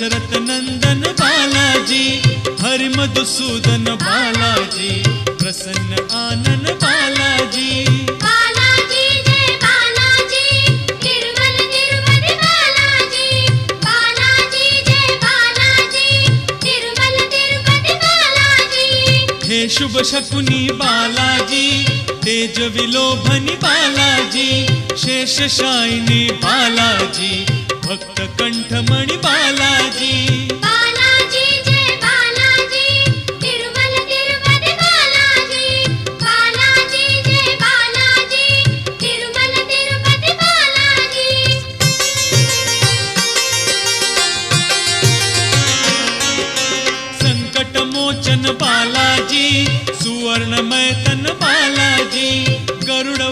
दशरथ नंदन बालाजी, हरि मधुसूदन बालाजी, प्रसन्न आनन बालाजी। बालाजी जय बालाजी, तिरुमल तिरुपति बालाजी। बालाजी जय बालाजी, तिरुमल तिरुपति बालाजी। हे शुभ शकुनी बालाजी, तेज विलोभनी बालाजी, शेष शायिनी बालाजी, भक्त कंठमणि बालाजी। बालाजी जय बालाजी, तिरुमल तिरुपति बालाजी। बालाजी जय बालाजी, तिरुमल तिरुपति बालाजी। संकट मोचन बालाजी, सुवर्णमय तन बालाजी, गरुड़